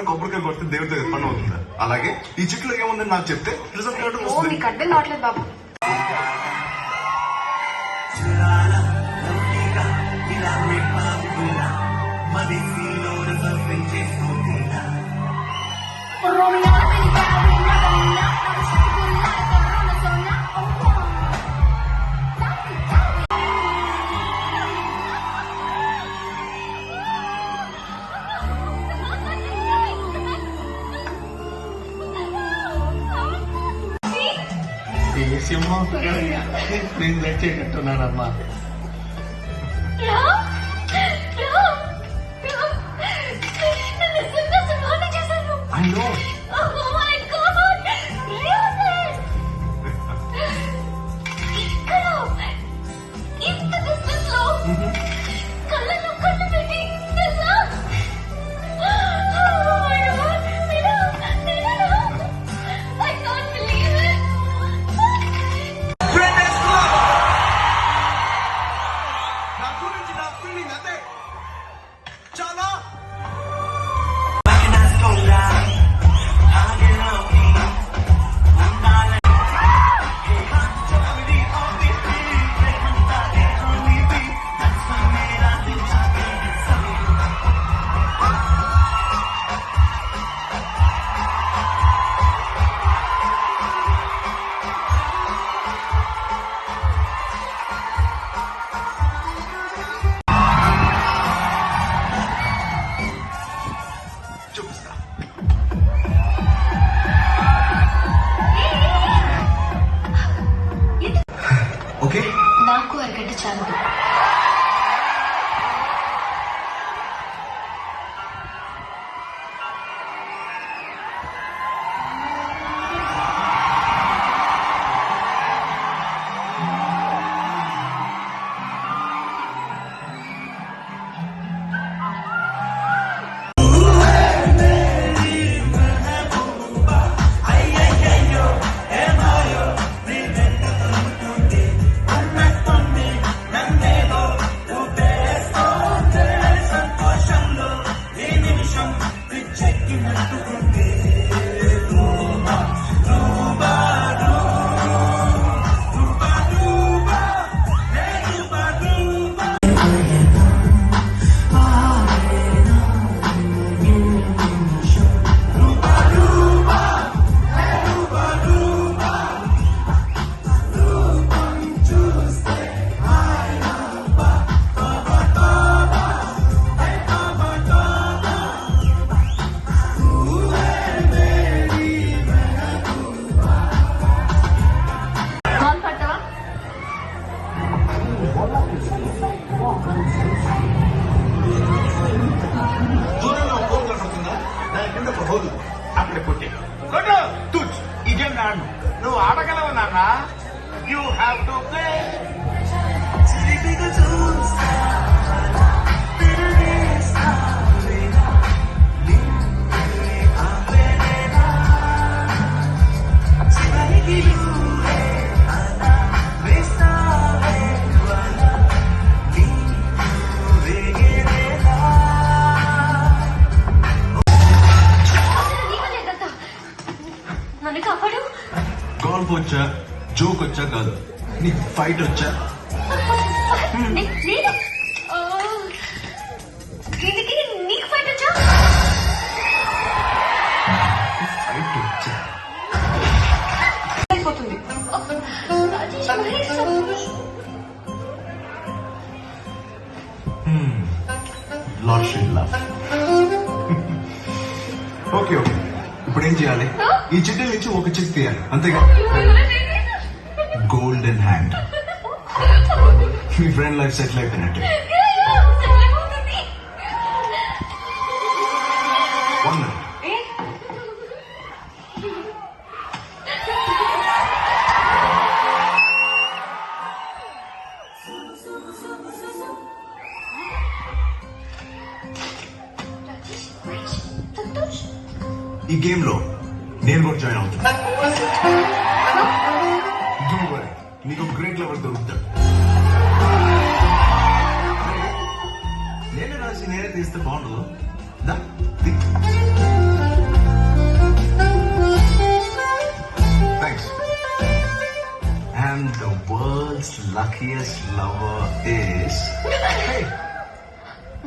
కొబ్బరికాయ కొడితే దేవుడితో పని అవుతుందా? అలాగే ఈ చిట్లో ఏముందని నాకు చెప్తే రిజల్ట్ మీకు అర్థం కావట్లేదు బాబు. సింహం నేను తెచ్చేటట్టున్నానమ్మా. నాకు అరగంట చాలు. అక్కడ పుట్టి ఈ గేమ్ ఆడు. నువ్వు ఆడగలవు నాన్న. You have to play. Golf వచ్చా, జోక్ వచ్చా కాదు, నీకు ఫైట్ వచ్చా? నీకు ఫైట్ వచ్చా? ఫైట్ వచ్చా అయిపోతుంది. ఓకే ఓకే, ఇప్పుడు ఏం చేయాలి? ఈ చిట్టీల నుంచి ఒక చిట్ తీయాలి, అంతేగా? Golden hand. మీ ఫ్రెండ్ లైఫ్ సెటిల్ అయిపోయినట్టు. ఈ గేమ్ లో నేను కూడా జాయిన్ అవుతున్నా. నీకు గ్రేట్ లెవెల్ దొరుకుతాడు. నేనే రాసి నేనే తీస్తే బాగుండదు. luckiest lover is. Hey,